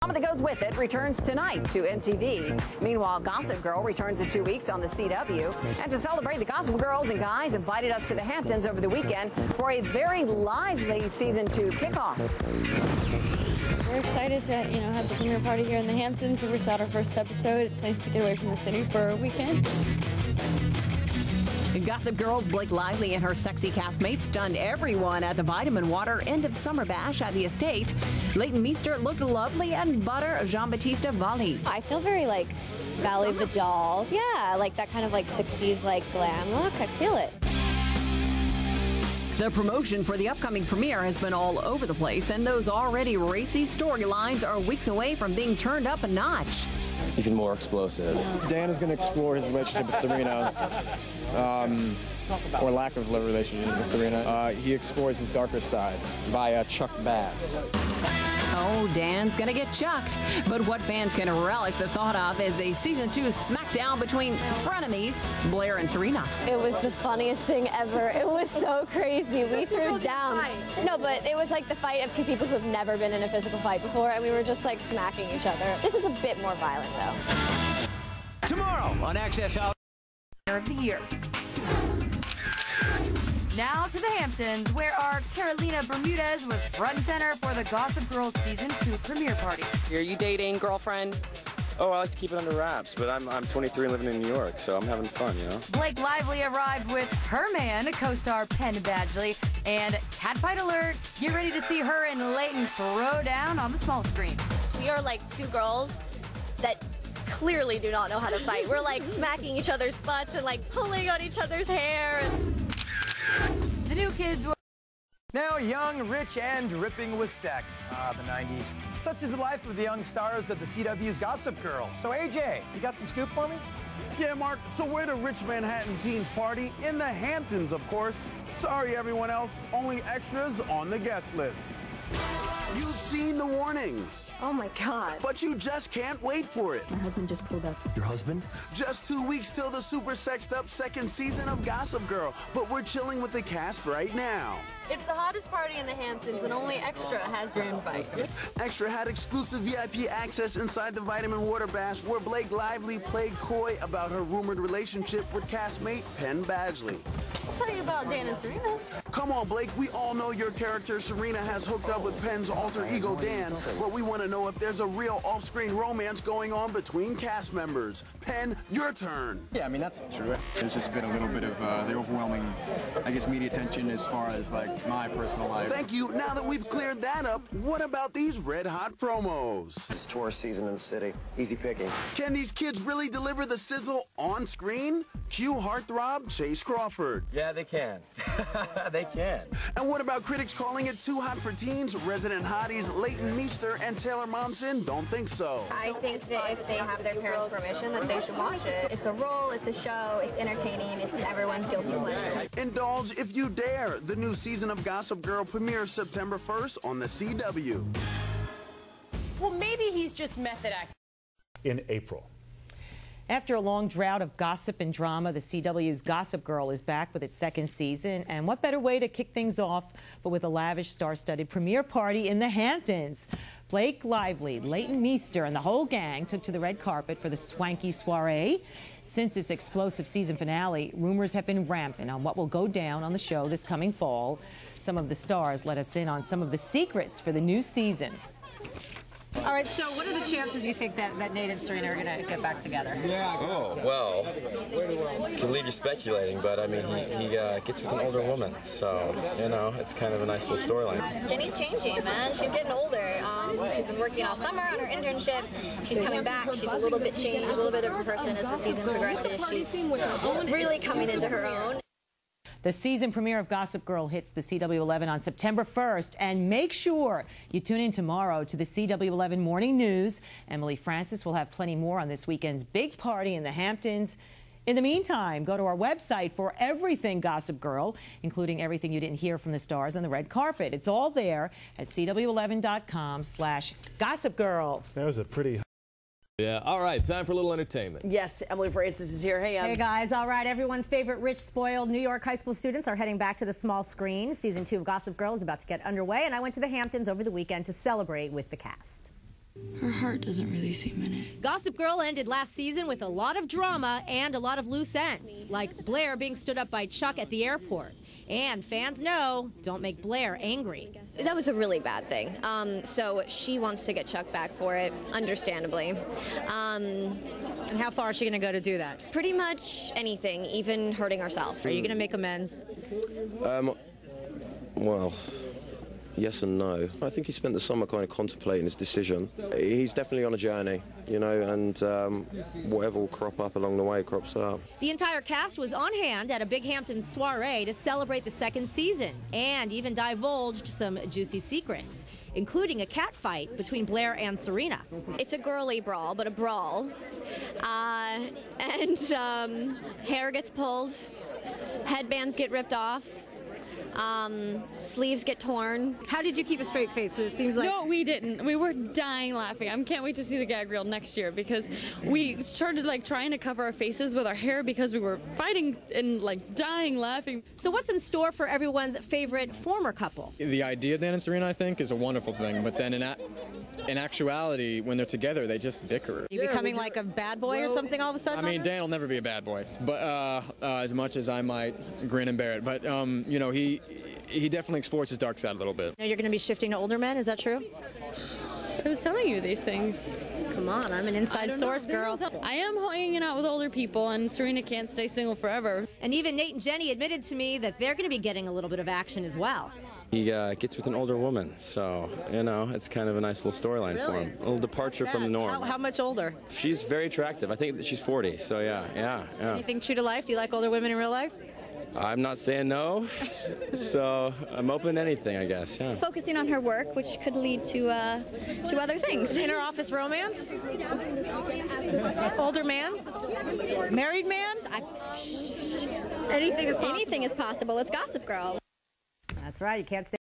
Drama that goes with it returns tonight to MTV. Meanwhile, Gossip Girl returns in 2 weeks on the CW. And to celebrate, the Gossip Girls and guys invited us to the Hamptons over the weekend for a very lively season 2 kickoff. We're excited to, have the premiere party here in the Hamptons. We shot our first episode. It's nice to get away from the city for a weekend. Gossip Girl's Blake Lively and her sexy castmates stunned everyone at the Vitaminwater end of summer bash at the estate. Leighton Meester looked lovely and butter Jean-Baptiste Valli. I feel very like Valley of the Dolls. Yeah, like that kind of like 60s like glam look. I feel it. The promotion for the upcoming premiere has been all over the place, and those already racy storylines are weeks away from being turned up a notch. Even more explosive. Dan is going to explore his relationship with Serena, or lack of relationship with Serena. He explores his darker side via Chuck Bass. Oh, Dan's gonna get chucked. But what fans can relish the thought of is a season 2 smackdown between frenemies, Blair and Serena. It was the funniest thing ever. It was so crazy. We threw down. No, but it was like the fight of two people who have never been in a physical fight before, and we were just like smacking each other. This is a bit more violent, though. Tomorrow on Access House of the Year. Now to the Hamptons, where our Carolina Bermudez was front and center for the Gossip Girl Season 2 premiere party. Are you dating, girlfriend? Oh, I like to keep it under wraps, but I'm 23 and living in New York, so I'm having fun, Blake Lively arrived with her man, co-star Penn Badgley, and catfight alert, get ready to see her and Leighton throw down on the small screen. We are like two girls that clearly do not know how to fight. We're like smacking each other's butts and like pulling on each other's hair. The new kids were Now young, rich, and dripping with sex. The 90s. Such is the life of the young stars of the CW's Gossip Girl. So AJ, you got some scoop for me? Yeah, Mark, so we're the rich Manhattan teens party in the Hamptons, of course. Sorry, everyone else, only extras on the guest list. You've seen the warnings. Oh my God. But you just can't wait for it. My husband just pulled up. Your husband? Just 2 weeks till the super sexed up second season of Gossip Girl, but we're chilling with the cast right now. It's the hottest party in the Hamptons, and only Extra has your invite. Extra had exclusive VIP access inside the Vitaminwater bash, where Blake Lively played coy about her rumored relationship with castmate Penn Badgley. I'll tell you about Dan and Serena. Come on, Blake, we all know your character Serena has hooked up with Penn's alter ego Dan, but we want to know if there's a real off-screen romance going on between cast members. Penn, your turn. Yeah, I mean, that's true. There's just been a little bit of the overwhelming, I guess, media attention as far as, like, my personal life. Thank you. Now that we've cleared that up, what about these red-hot promos? It's tourist season in the city. Easy picking. Can these kids really deliver the sizzle on screen? Cue heartthrob Chase Crawford. Yeah, they can. They can. And what about critics calling it too hot for teens? Resident hotties Leighton Meester and Taylor Momsen don't think so. I think that if they have their parents' permission, that they should watch it. It's a role, it's a show, it's entertaining, it's everyone's guilty pleasure. Indulge if you dare. The new season of Gossip Girl premieres September 1st on the CW. Well, maybe he's just method acting. In April. After a long drought of gossip and drama, the CW's Gossip Girl is back with its second season. And what better way to kick things off but with a lavish star-studded premiere party in the Hamptons? Blake Lively, Leighton Meester, and the whole gang took to the red carpet for the swanky soiree. Since its explosive season finale, rumors have been rampant on what will go down on the show this coming fall. Some of the stars let us in on some of the secrets for the new season. All right, so what are the chances you think that Nate and Serena are going to get back together? Oh, well, can leave you speculating, but I mean, he gets with an older woman, so, it's kind of a nice little storyline. Jenny's changing, man. She's getting older. She's been working all summer on her internship. She's coming back. She's a little bit changed, a little bit different person as the season progresses. She's really coming into her own. The season premiere of Gossip Girl hits the CW11 on September 1st. And make sure you tune in tomorrow to the CW11 Morning News. Emily Francis will have plenty more on this weekend's big party in the Hamptons. In the meantime, go to our website for everything Gossip Girl, including everything you didn't hear from the stars on the red carpet. It's all there at CW11.com/Gossip Girl. That was a pretty... Yeah, all right, time for a little entertainment. Yes, Emily Francis is here. Hey, Hey guys, all right, everyone's favorite rich, spoiled New York high school students are heading back to the small screen. Season 2 of Gossip Girl is about to get underway, and I went to the Hamptons over the weekend to celebrate with the cast. heart doesn't really seem in it. Gossip Girl ended last season with a lot of drama and a lot of loose ends, like Blair being stood up by Chuck at the airport. And fans know, don't make Blair angry. That was a really bad thing. So she wants to get Chuck back for it, understandably. And how far is she going to go to do that? Pretty much anything, even hurting ourselves. Are you going to make amends? Well, yes and no. I think he spent the summer kind of contemplating his decision. He's definitely on a journey, you know, and whatever will crop up along the way crops up. The entire cast was on hand at a big Hamptons soiree to celebrate the second season and even divulged some juicy secrets, including a cat fight between Blair and Serena. It's a girly brawl, but a brawl. Hair gets pulled, headbands get ripped off. Sleeves get torn. How did you keep a straight face? Because it seems like... No, we didn't. We were dying laughing. I can't wait to see the gag reel next year because we started like trying to cover our faces with our hair because we were fighting and like dying laughing. So what's in store for everyone's favorite former couple? The idea of Dan and Serena, I think, is a wonderful thing, but then in actuality, when they're together, they just bicker. Are you becoming like a bad boy or something all of a sudden? I mean, Dan will never be a bad boy, but as much as I might grin and bear it. But, you know, he definitely explores his dark side a little bit. Now you're going to be shifting to older men, is that true? Who's telling you these things? Come on, I'm an inside source, girl. I am hanging out with older people, and Serena can't stay single forever. And even Nate and Jenny admitted to me that they're going to be getting a little bit of action as well. He gets with an older woman, so, you know, it's kind of a nice little storyline for him. A little departure from the norm. How much older? She's very attractive. I think that she's 40, so yeah. Anything true to life? Do you like older women in real life? I'm not saying no, so I'm open to anything, I guess, yeah. Focusing on her work, which could lead to other things. Inner office romance? Older man? Married man? Anything is possible. It's Gossip Girl. That's right. You can't say